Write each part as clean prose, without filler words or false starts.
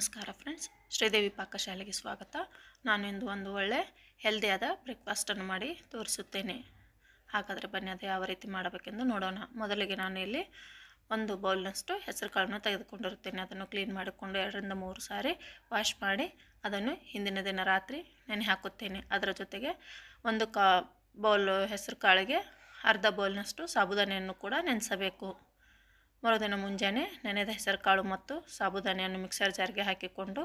ನಮಸ್ಕಾರ ಫ್ರೆಂಡ್ಸ್, ಶ್ರೀದೇವಿ ಪಾಕಶಾಲೆಗೆ ಸ್ವಾಗತ. ನಾನು ಇಂದು ಒಂದು ಒಳ್ಳೆ ಹೆಲ್ದಿಯಾದ ಬ್ರೇಕ್ಫಾಸ್ಟನ್ನು ಮಾಡಿ ತೋರಿಸುತ್ತೇನೆ. ಹಾಗಾದರೆ ಬನ್ನಿ ಅದು ಯಾವ ರೀತಿ ಮಾಡಬೇಕೆಂದು ನೋಡೋಣ. ಮೊದಲಿಗೆ ನಾನು ಇಲ್ಲಿ ಒಂದು ಬೌಲ್ನಷ್ಟು ಹೆಸರು ಕಾಳನ್ನು ತೆಗೆದುಕೊಂಡಿರುತ್ತೇನೆ. ಅದನ್ನು ಕ್ಲೀನ್ ಮಾಡಿಕೊಂಡು 2 ರಿಂದ 3 ಸಾರಿ ವಾಶ್ ಮಾಡಿ ಅದನ್ನು ಹಿಂದಿನ ದಿನ ರಾತ್ರಿ ನೆನೆ ಹಾಕುತ್ತೇನೆ. ಅದರ ಜೊತೆಗೆ ಒಂದು ಬೌಲ್ ಹೆಸರು ಕಾಳಿಗೆ ಅರ್ಧ ಬೌಲ್ನಷ್ಟು ಸಾಬುದಾನೆಯನ್ನು ಕೂಡ ನೆನೆಸಬೇಕು. ಮರುದಿನ ಮುಂಜಾನೆ ನೆನೆದ ಹೆಸರುಕಾಳು ಮತ್ತು ಸಾಬುದಾನೆಯನ್ನು ಮಿಕ್ಸರ್ ಜಾರ್ಗೆ ಹಾಕಿಕೊಂಡು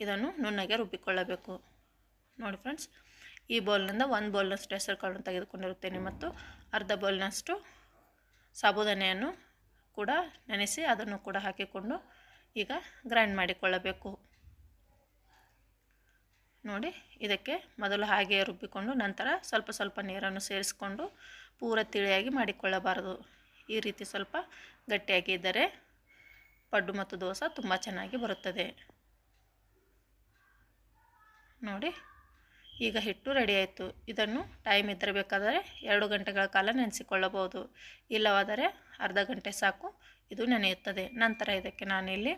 ಇದನ್ನು ನುಣ್ಣಗೆ ರುಬ್ಬಿಕೊಳ್ಳಬೇಕು. ನೋಡಿ ಫ್ರೆಂಡ್ಸ್, ಈ ಬೌಲ್ನಿಂದ 1 ಬೌಲ್ನಷ್ಟು ಹೆಸರುಕಾಳನ್ನು ತೆಗೆದುಕೊಂಡಿರುತ್ತೇನೆ ಮತ್ತು ಅರ್ಧ ಬೌಲ್ನಷ್ಟು ಸಾಬುದಾನೆಯನ್ನು ಕೂಡ ನೆನೆಸಿ ಅದನ್ನು ಕೂಡ ಹಾಕಿಕೊಂಡು ಈಗ ಗ್ರೈಂಡ್ ಮಾಡಿಕೊಳ್ಳಬೇಕು. ನೋಡಿ, ಇದಕ್ಕೆ ಮೊದಲು ಹಾಗೆ ರುಬ್ಬಿಕೊಂಡು ನಂತರ ಸ್ವಲ್ಪ ಸ್ವಲ್ಪ ನೀರನ್ನು ಸೇರಿಸಿಕೊಂಡು ಪೂರ ತಿಳಿಯಾಗಿ ಮಾಡಿಕೊಳ್ಳಬಾರದು. ಈ ರೀತಿ ಸ್ವಲ್ಪ ಗಟ್ಟಿಯಾಗಿ ಇದ್ದರೆ ಪಡ್ಡು ಮತ್ತು ದೋಸೆ ತುಂಬ ಚೆನ್ನಾಗಿ ಬರುತ್ತದೆ. ನೋಡಿ, ಈಗ ಹಿಟ್ಟು ರೆಡಿ ಆಯಿತು. ಇದನ್ನು ಟೈಮ್ ಇದ್ದರೆ ಬೇಕಾದರೆ 2 ಗಂಟೆಗಳ ಕಾಲ ನೆನೆಸಿಕೊಳ್ಳಬಹುದು. ಇಲ್ಲವಾದರೆ ಅರ್ಧ ಗಂಟೆ ಸಾಕು, ಇದು ನೆನೆಯುತ್ತದೆ. ನಂತರ ಇದಕ್ಕೆ ನಾನಿಲ್ಲಿ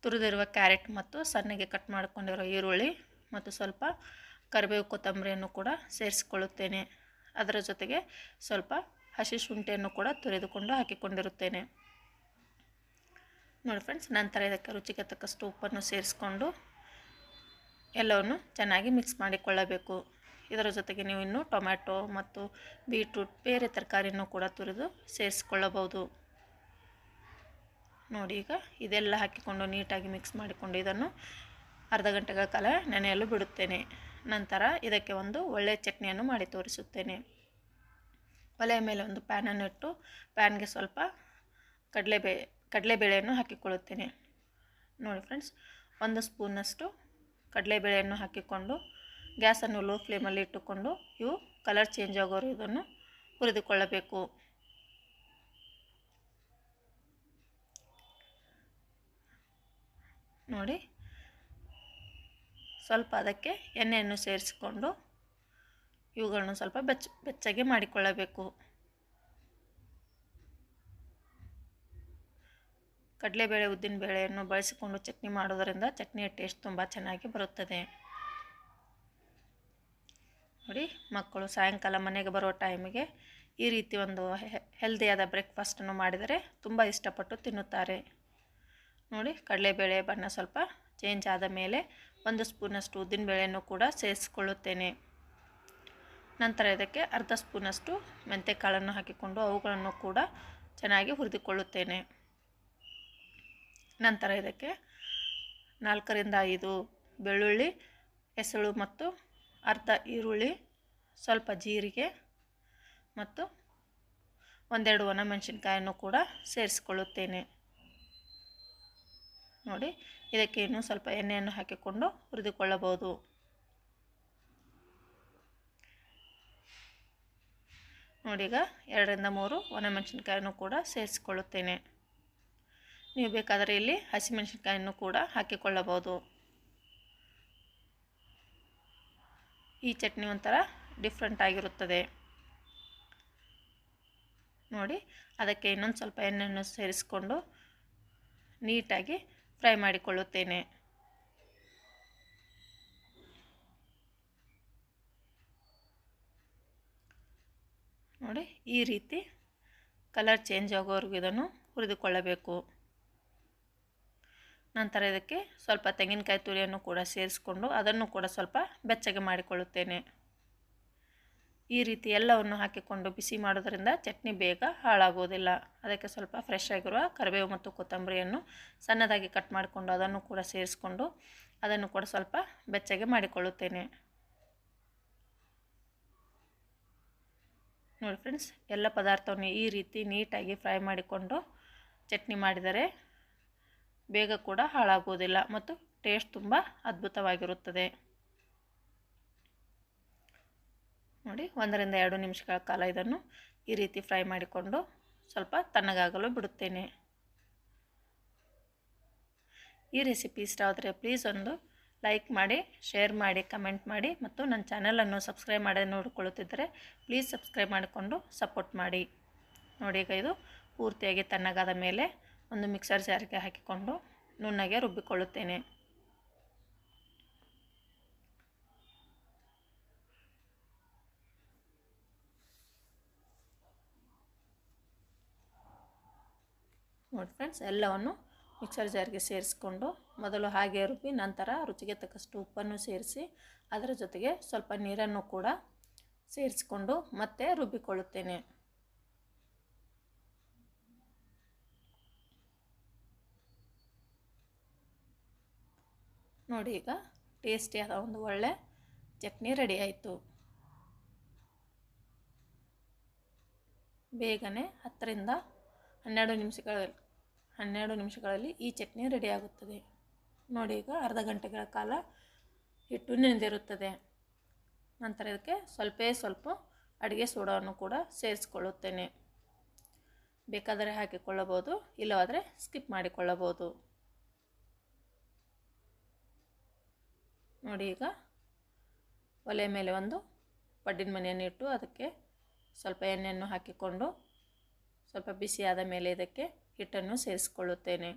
ತುರಿದಿರುವ ಕ್ಯಾರೆಟ್ ಮತ್ತು ಸಣ್ಣಗೆ ಕಟ್ ಮಾಡಿಕೊಂಡಿರೋ ಈರುಳ್ಳಿ ಮತ್ತು ಸ್ವಲ್ಪ ಕರಿಬೇವು ಕೊತ್ತಂಬರಿಯನ್ನು ಕೂಡ ಸೇರಿಸಿಕೊಳ್ಳುತ್ತೇನೆ. ಅದರ ಜೊತೆಗೆ ಸ್ವಲ್ಪ ಹಸಿ ಶುಂಠಿಯನ್ನು ಕೂಡ ತುರಿದುಕೊಂಡು ಹಾಕಿಕೊಂಡಿರುತ್ತೇನೆ. ನೋಡಿ ಫ್ರೆಂಡ್ಸ್, ನಂತರ ಇದಕ್ಕೆ ರುಚಿಗೆ ತಕ್ಕಷ್ಟು ಉಪ್ಪನ್ನು ಸೇರಿಸಿಕೊಂಡು ಎಲ್ಲವನ್ನು ಚೆನ್ನಾಗಿ ಮಿಕ್ಸ್ ಮಾಡಿಕೊಳ್ಳಬೇಕು. ಇದರ ಜೊತೆಗೆ ನೀವು ಇನ್ನೂ ಟೊಮ್ಯಾಟೊ ಮತ್ತು ಬೀಟ್ರೂಟ್ ಬೇರೆ ತರಕಾರಿಯನ್ನು ಕೂಡ ತುರಿದು ಸೇರಿಸಿಕೊಳ್ಳಬಹುದು. ನೋಡಿ, ಈಗ ಇದೆಲ್ಲ ಹಾಕಿಕೊಂಡು ನೀಟಾಗಿ ಮಿಕ್ಸ್ ಮಾಡಿಕೊಂಡು ಇದನ್ನು ಅರ್ಧ ಗಂಟೆಗಳ ಕಾಲ ನೆನೆಯಲು ಬಿಡುತ್ತೇನೆ. ನಂತರ ಇದಕ್ಕೆ ಒಂದು ಒಳ್ಳೆಯ ಚಟ್ನಿಯನ್ನು ಮಾಡಿ ತೋರಿಸುತ್ತೇನೆ. ಒಲೆಯ ಮೇಲೆ ಒಂದು ಪ್ಯಾನನ್ನು ಇಟ್ಟು ಪ್ಯಾನ್ಗೆ ಸ್ವಲ್ಪ ಕಡಲೆಬೇಳೆಯನ್ನು ಹಾಕಿಕೊಳ್ಳುತ್ತೇನೆ. ನೋಡಿ ಫ್ರೆಂಡ್ಸ್, 1 ಸ್ಪೂನ್ನಷ್ಟು ಕಡಲೆಬೇಳೆಯನ್ನು ಹಾಕಿಕೊಂಡು ಗ್ಯಾಸನ್ನು ಲೋ ಫ್ಲೇಮಲ್ಲಿ ಇಟ್ಟುಕೊಂಡು ಇವು ಕಲರ್ ಚೇಂಜ್ ಆಗೋರು ಇದನ್ನು ಹುರಿದುಕೊಳ್ಳಬೇಕು. ನೋಡಿ, ಸ್ವಲ್ಪ ಅದಕ್ಕೆ ಎಣ್ಣೆಯನ್ನು ಸೇರಿಸಿಕೊಂಡು ಇವುಗಳನ್ನು ಸ್ವಲ್ಪ ಬೆಚ್ಚಗೆ ಮಾಡಿಕೊಳ್ಳಬೇಕು. ಕಡಲೆಬೇಳೆ ಉದ್ದಿನಬೇಳೆಯನ್ನು ಬಳಸಿಕೊಂಡು ಚಟ್ನಿ ಮಾಡೋದರಿಂದ ಚಟ್ನಿಯ ಟೇಸ್ಟ್ ತುಂಬ ಚೆನ್ನಾಗಿ ಬರುತ್ತದೆ. ನೋಡಿ, ಮಕ್ಕಳು ಸಾಯಂಕಾಲ ಮನೆಗೆ ಬರೋ ಟೈಮಿಗೆ ಈ ರೀತಿ ಒಂದು ಹೆಲ್ದಿಯಾದ ಬ್ರೇಕ್ಫಾಸ್ಟನ್ನು ಮಾಡಿದರೆ ತುಂಬ ಇಷ್ಟಪಟ್ಟು ತಿನ್ನುತ್ತಾರೆ. ನೋಡಿ, ಕಡಲೆಬೇಳೆ ಬಣ್ಣ ಸ್ವಲ್ಪ ಚೇಂಜ್ ಆದ ಮೇಲೆ 1 ಸ್ಪೂನಷ್ಟು ಉದ್ದಿನಬೇಳೆಯನ್ನು ಕೂಡ ಸೇರಿಸಿಕೊಳ್ಳುತ್ತೇನೆ. ನಂತರ ಇದಕ್ಕೆ ಅರ್ಧ ಸ್ಪೂನಷ್ಟು ಮೆಂತ್ಯಕಾಳನ್ನು ಹಾಕಿಕೊಂಡು ಅವುಗಳನ್ನು ಕೂಡ ಚೆನ್ನಾಗಿ ಹುರಿದುಕೊಳ್ಳುತ್ತೇನೆ. ನಂತರ ಇದಕ್ಕೆ 4 ರಿಂದ 5 ಬೆಳ್ಳುಳ್ಳಿ ಎಸಳು ಮತ್ತು ಅರ್ಧ ಈರುಳ್ಳಿ, ಸ್ವಲ್ಪ ಜೀರಿಗೆ ಮತ್ತು 1-2 ಒಣಮೆಣಸಿನಕಾಯನ್ನು ಕೂಡ ಸೇರಿಸಿಕೊಳ್ಳುತ್ತೇನೆ. ನೋಡಿ, ಇದಕ್ಕೆ ಇನ್ನೂ ಸ್ವಲ್ಪ ಎಣ್ಣೆಯನ್ನು ಹಾಕಿಕೊಂಡು ಹುರಿದುಕೊಳ್ಳಬಹುದು. ನೋಡಿ, ಈಗ 2 ರಿಂದ 3 ಒಣಮೆಣಸಿನಕಾಯನ್ನು ಕೂಡ ಸೇರಿಸಿಕೊಳ್ಳುತ್ತೇನೆ. ನೀವು ಬೇಕಾದರೆ ಇಲ್ಲಿ ಹಸಿಮೆಣಸಿನಕಾಯನ್ನು ಕೂಡ ಹಾಕಿಕೊಳ್ಳಬಹುದು. ಈ ಚಟ್ನಿ ಒಂಥರ ಡಿಫ್ರೆಂಟ್ ಆಗಿರುತ್ತದೆ. ನೋಡಿ, ಅದಕ್ಕೆ ಇನ್ನೊಂದು ಸ್ವಲ್ಪ ಎಣ್ಣೆಯನ್ನು ಸೇರಿಸಿಕೊಂಡು ನೀಟಾಗಿ ಫ್ರೈ ಮಾಡಿಕೊಳ್ಳುತ್ತೇನೆ. ನೋಡಿ, ಈ ರೀತಿ ಕಲರ್ ಚೇಂಜ್ ಆಗೋವರೆಗೂ ಇದನ್ನು ಹುರಿದುಕೊಳ್ಳಬೇಕು. ನಂತರ ಇದಕ್ಕೆ ಸ್ವಲ್ಪ ತೆಂಗಿನಕಾಯಿ ತುರಿಯನ್ನು ಕೂಡ ಸೇರಿಸಿಕೊಂಡು ಅದನ್ನು ಕೂಡ ಸ್ವಲ್ಪ ಬೆಚ್ಚಗೆ ಮಾಡಿಕೊಳ್ಳುತ್ತೇನೆ. ಈ ರೀತಿ ಎಲ್ಲವನ್ನು ಹಾಕಿಕೊಂಡು ಬಿಸಿ ಮಾಡೋದರಿಂದ ಚಟ್ನಿ ಬೇಗ ಹಾಳಾಗೋದಿಲ್ಲ. ಅದಕ್ಕೆ ಸ್ವಲ್ಪ ಫ್ರೆಶ್ ಆಗಿರುವ ಕರಿಬೇವು ಮತ್ತು ಕೊತ್ತಂಬರಿಯನ್ನು ಸಣ್ಣದಾಗಿ ಕಟ್ ಮಾಡಿಕೊಂಡು ಅದನ್ನು ಕೂಡ ಸೇರಿಸಿಕೊಂಡು ಅದನ್ನು ಕೂಡ ಸ್ವಲ್ಪ ಬೆಚ್ಚಗೆ ಮಾಡಿಕೊಳ್ಳುತ್ತೇನೆ. ನೋಡಿ ಫ್ರೆಂಡ್ಸ್, ಎಲ್ಲ ಪದಾರ್ಥವನ್ನು ಈ ರೀತಿ ನೀಟಾಗಿ ಫ್ರೈ ಮಾಡಿಕೊಂಡು ಚಟ್ನಿ ಮಾಡಿದರೆ ಬೇಗ ಕೂಡ ಹಾಳಾಗುವುದಿಲ್ಲ ಮತ್ತು ಟೇಸ್ಟ್ ತುಂಬ ಅದ್ಭುತವಾಗಿರುತ್ತದೆ. ನೋಡಿ, 1 ರಿಂದ 2 ನಿಮಿಷಗಳ ಕಾಲ ಇದನ್ನು ಈ ರೀತಿ ಫ್ರೈ ಮಾಡಿಕೊಂಡು ಸ್ವಲ್ಪ ತಣ್ಣಗಾಗಲು ಬಿಡುತ್ತೇನೆ. ಈ ರೆಸಿಪಿ ಇಷ್ಟ ಆದರೆ ಪ್ಲೀಸ್ ಒಂದು ಲೈಕ್ ಮಾಡಿ, ಶೇರ್ ಮಾಡಿ, ಕಮೆಂಟ್ ಮಾಡಿ ಮತ್ತು ನನ್ನ ಚಾನಲನ್ನು ಸಬ್ಸ್ಕ್ರೈಬ್ ಮಾಡಿ ನೋಡಿಕೊಳ್ಳುತ್ತಿದ್ದರೆ ಪ್ಲೀಸ್ ಸಬ್ಸ್ಕ್ರೈಬ್ ಮಾಡಿಕೊಂಡು ಸಪೋರ್ಟ್ ಮಾಡಿ. ನೋಡಿ, ಈಗ ಇದು ಪೂರ್ತಿಯಾಗಿ ತಣ್ಣಗಾದ ಮೇಲೆ ಒಂದು ಮಿಕ್ಸರ್ ಜಾರ್ಗೆ ಹಾಕಿಕೊಂಡು ನುಣ್ಣಗೆ ರುಬ್ಬಿಕೊಳ್ಳುತ್ತೇನೆ. ನೋಡಿ ಫ್ರೆಂಡ್ಸ್, ಎಲ್ಲವನ್ನು ಮಿಕ್ಸರ್ ಜಾರ್ಗೆ ಸೇರಿಸ್ಕೊಂಡು ಮೊದಲು ಹಾಗೆ ರುಬ್ಬಿ ನಂತರ ರುಚಿಗೆ ತಕ್ಕಷ್ಟು ಉಪ್ಪನ್ನು ಸೇರಿಸಿ ಅದರ ಜೊತೆಗೆ ಸ್ವಲ್ಪ ನೀರನ್ನು ಕೂಡ ಸೇರಿಸಿಕೊಂಡು ಮತ್ತೆ ರುಬ್ಬಿಕೊಳ್ಳುತ್ತೇನೆ. ನೋಡಿ, ಈಗ ಟೇಸ್ಟಿಯಾದ ಒಂದು ಒಳ್ಳೆ ಚಟ್ನಿ ರೆಡಿ ಆಯಿತು. ಬೇಗನೆ 10ರಿಂದ 12 ನಿಮಿಷಗಳಲ್ಲಿ ಈ ಚಟ್ನಿ ರೆಡಿ ಆಗುತ್ತದೆ. ನೋಡಿ, ಈಗ ಅರ್ಧ ಗಂಟೆಗಳ ಕಾಲ ಹಿಟ್ಟು ನೆನೆದಿರುತ್ತದೆ. ನಂತರ ಇದಕ್ಕೆ ಸ್ವಲ್ಪ ಅಡುಗೆ ಸೋಡಾವನ್ನು ಕೂಡ ಸೇರಿಸಿಕೊಳ್ಳುತ್ತೇನೆ. ಬೇಕಾದರೆ ಹಾಕಿಕೊಳ್ಳಬಹುದು, ಇಲ್ಲವಾದರೆ ಸ್ಕಿಪ್ ಮಾಡಿಕೊಳ್ಳಬಹುದು. ನೋಡಿ, ಈಗ ಒಲೆ ಮೇಲೆ ಒಂದು ಪಡ್ಡಿನ ಮನೆಯನ್ನು ಇಟ್ಟು ಅದಕ್ಕೆ ಸ್ವಲ್ಪ ಎಣ್ಣೆಯನ್ನು ಹಾಕಿಕೊಂಡು ಸ್ವಲ್ಪ ಬಿಸಿಯಾದ ಮೇಲೆ ಇದಕ್ಕೆ ಹಿಟ್ಟನ್ನು ಸೇರಿಸಿಕೊಳ್ಳುತ್ತೇನೆ.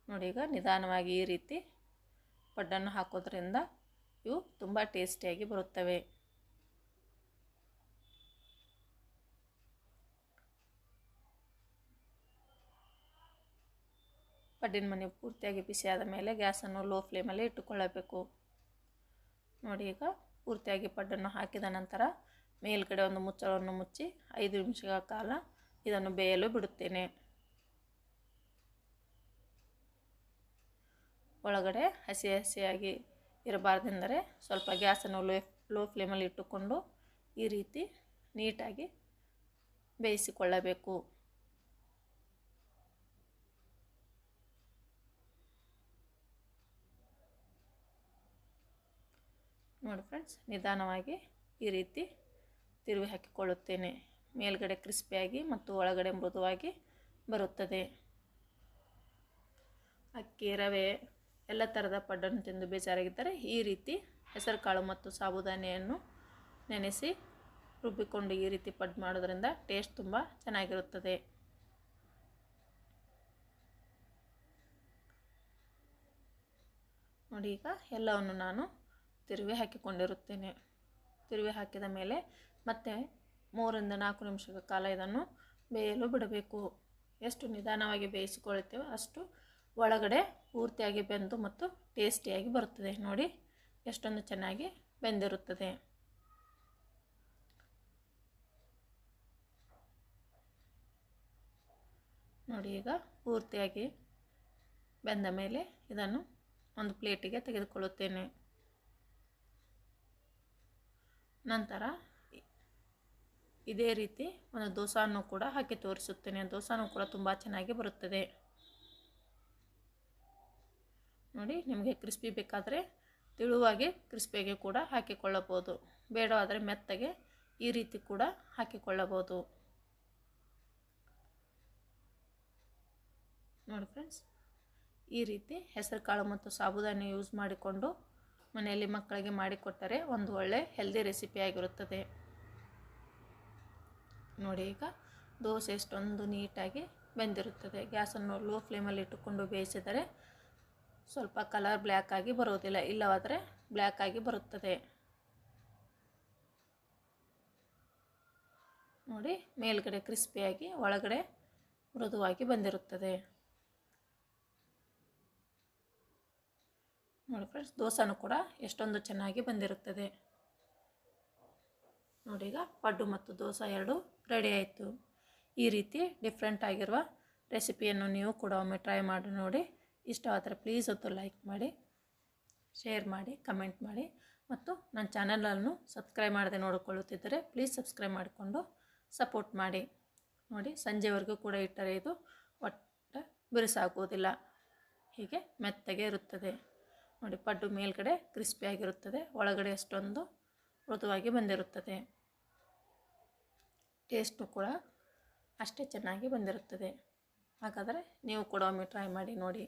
ನೋಡಿ, ಈಗ ನಿಧಾನವಾಗಿ ಈ ರೀತಿ ಪಡ್ಡನ್ನು ಹಾಕೋದ್ರಿಂದ ಇವು ತುಂಬ ಟೇಸ್ಟಿಯಾಗಿ ಬರುತ್ತವೆ. ಪಡ್ಡಿನ ಮನೆ ಪೂರ್ತಿಯಾಗಿ ಬಿಸಿಯಾದ ಮೇಲೆ ಗ್ಯಾಸನ್ನು ಲೋ ಫ್ಲೇಮಲ್ಲಿ ಇಟ್ಟುಕೊಳ್ಳಬೇಕು. ನೋಡಿ, ಈಗ ಪೂರ್ತಿಯಾಗಿ ಪಡ್ಡನ್ನು ಹಾಕಿದ ನಂತರ ಮೇಲ್ಗಡೆ ಒಂದು ಮುಚ್ಚಳವನ್ನು ಮುಚ್ಚಿ 5 ನಿಮಿಷಗಳ ಕಾಲ ಇದನ್ನು ಬೇಯಲು ಬಿಡುತ್ತೇನೆ. ಒಳಗಡೆ ಹಸಿಯಾಗಿ ಇರಬಾರ್ದೆಂದರೆ ಸ್ವಲ್ಪ ಗ್ಯಾಸನ್ನು ಲೋ ಫ್ಲೇಮಲ್ಲಿ ಇಟ್ಟುಕೊಂಡು ಈ ರೀತಿ ನೀಟಾಗಿ ಬೇಯಿಸಿಕೊಳ್ಳಬೇಕು. ನೋಡಿ ಫ್ರೆಂಡ್ಸ್, ನಿಧಾನವಾಗಿ ಈ ರೀತಿ ತಿರುವಿ ಹಾಕಿಕೊಳ್ಳುತ್ತೇನೆ. ಮೇಲ್ಗಡೆ ಕ್ರಿಸ್ಪಿಯಾಗಿ ಮತ್ತು ಒಳಗಡೆ ಮೃದುವಾಗಿ ಬರುತ್ತದೆ. ಅಕ್ಕಿ, ರವೆ ಎಲ್ಲ ಥರದ ಪಡ್ಡನ್ನು ತಿಂದು ಬೇಜಾರಾಗಿದ್ದರೆ ಈ ರೀತಿ ಹೆಸರುಕಾಳು ಮತ್ತು ಸಾಬುದಾನಿಯನ್ನು ನೆನೆಸಿ ರುಬ್ಬಿಕೊಂಡು ಈ ರೀತಿ ಪಡ್ಡು ಮಾಡೋದ್ರಿಂದ ಟೇಸ್ಟ್ ತುಂಬ ಚೆನ್ನಾಗಿರುತ್ತದೆ. ನೋಡಿ, ಈಗ ಎಲ್ಲವನ್ನು ನಾನು ತಿರುವಿ ಹಾಕಿಕೊಂಡಿರುತ್ತೇನೆ. ತಿರುವಿ ಹಾಕಿದ ಮೇಲೆ ಮತ್ತೆ 3ರಿಂದ 4 ನಿಮಿಷಗಳ ಕಾಲ ಇದನ್ನು ಬೇಯಲು ಬಿಡಬೇಕು. ಎಷ್ಟು ನಿಧಾನವಾಗಿ ಬೇಯಿಸಿಕೊಳ್ಳುತ್ತೇವೆ ಅಷ್ಟು ಒಳಗಡೆ ಪೂರ್ತಿಯಾಗಿ ಬೆಂದು ಮತ್ತು ಟೇಸ್ಟಿಯಾಗಿ ಬರುತ್ತದೆ. ನೋಡಿ, ಎಷ್ಟೊಂದು ಚೆನ್ನಾಗಿ ಬೆಂದಿರುತ್ತದೆ. ನೋಡಿ, ಈಗ ಪೂರ್ತಿಯಾಗಿ ಬೆಂದ ಮೇಲೆ ಇದನ್ನು ಒಂದು ಪ್ಲೇಟಿಗೆ ತೆಗೆದುಕೊಳ್ಳುತ್ತೇನೆ. ನಂತರ ಇದೇ ರೀತಿ ಒಂದು ದೋಸೆಯನ್ನು ಕೂಡ ಹಾಕಿ ತೋರಿಸುತ್ತೇನೆ. ದೋಸೆನೂ ಕೂಡ ತುಂಬ ಚೆನ್ನಾಗಿ ಬರುತ್ತದೆ. ನೋಡಿ, ನಿಮಗೆ ಕ್ರಿಸ್ಪಿ ಬೇಕಾದರೆ ತೆಳುವಾಗಿ ಕ್ರಿಸ್ಪಿಯಾಗಿ ಕೂಡ ಹಾಕಿಕೊಳ್ಳಬಹುದು. ಬೇಡವಾದರೆ ಮೆತ್ತಗೆ ಈ ರೀತಿ ಕೂಡ ಹಾಕಿಕೊಳ್ಳಬಹುದು. ನೋಡಿ ಫ್ರೆಂಡ್ಸ್, ಈ ರೀತಿ ಹೆಸರುಕಾಳು ಮತ್ತು ಸಾಬುದಾನಿ ಯೂಸ್ ಮಾಡಿಕೊಂಡು ಮನೆಯಲ್ಲಿ ಮಕ್ಕಳಿಗೆ ಮಾಡಿಕೊಟ್ಟರೆ ಒಂದು ಒಳ್ಳೆ ಹೆಲ್ದಿ ರೆಸಿಪಿಯಾಗಿರುತ್ತದೆ. ನೋಡಿ, ಈಗ ದೋಸೆ ಎಷ್ಟೊಂದು ನೀಟಾಗಿ ಬೆಂದಿರುತ್ತದೆ. ಗ್ಯಾಸನ್ನು ಲೋ ಫ್ಲೇಮಲ್ಲಿ ಇಟ್ಟುಕೊಂಡು ಬೇಯಿಸಿದರೆ ಸ್ವಲ್ಪ ಕಲರ್ ಬ್ಲ್ಯಾಕ್ ಆಗಿ ಬರೋದಿಲ್ಲ, ಇಲ್ಲವಾದರೆ ಬ್ಲ್ಯಾಕ್ ಆಗಿ ಬರುತ್ತದೆ. ನೋಡಿ, ಮೇಲ್ಗಡೆ ಕ್ರಿಸ್ಪಿಯಾಗಿ ಒಳಗಡೆ ಮೃದುವಾಗಿ ಬಂದಿರುತ್ತದೆ. ನೋಡಿ ಫ್ರೆಂಡ್ಸ್, ದೋಸೆನೂ ಕೂಡ ಎಷ್ಟೊಂದು ಚೆನ್ನಾಗಿ ಬಂದಿರುತ್ತದೆ. ನೋಡಿ, ಈಗ ಪಡ್ಡು ಮತ್ತು ದೋಸೆ ಎರಡೂ ರೆಡಿ ಆಯಿತು. ಈ ರೀತಿ ಡಿಫ್ರೆಂಟ್ ಆಗಿರುವ ರೆಸಿಪಿಯನ್ನು ನೀವು ಕೂಡ ಒಮ್ಮೆ ಟ್ರೈ ಮಾಡಿ ನೋಡಿ. ಇಷ್ಟವಾದರೆ ಪ್ಲೀಸ್ ಒಂದು ಲೈಕ್ ಮಾಡಿ, ಶೇರ್ ಮಾಡಿ, ಕಮೆಂಟ್ ಮಾಡಿ ಮತ್ತು ನನ್ನ ಚಾನಲನ್ನು ಸಬ್ಸ್ಕ್ರೈಬ್ ಮಾಡದೆ ನೋಡಿಕೊಳ್ಳುತ್ತಿದ್ದರೆ ಪ್ಲೀಸ್ ಸಬ್ಸ್ಕ್ರೈಬ್ ಮಾಡಿಕೊಂಡು ಸಪೋರ್ಟ್ ಮಾಡಿ. ನೋಡಿ, ಸಂಜೆವರೆಗೂ ಕೂಡ ಇಟ್ಟರೆ ಇದು ಒಟ್ಟು ಬಿರುಸಾಗುವುದಿಲ್ಲ, ಹೀಗೆ ಮೆತ್ತಗೆ ಇರುತ್ತದೆ. ನೋಡಿ, ಪಡ್ಡು ಮೇಲ್ಗಡೆ ಕ್ರಿಸ್ಪಿಯಾಗಿರುತ್ತದೆ, ಒಳಗಡೆ ಅಷ್ಟೊಂದು ಮೃದುವಾಗಿ ಬಂದಿರುತ್ತದೆ. ಟೇಸ್ಟು ಕೂಡ ಅಷ್ಟೇ ಚೆನ್ನಾಗಿ ಬಂದಿರುತ್ತದೆ. ಹಾಗಾದರೆ ನೀವು ಕೂಡ ಒಮ್ಮೆ ಟ್ರೈ ಮಾಡಿ ನೋಡಿ.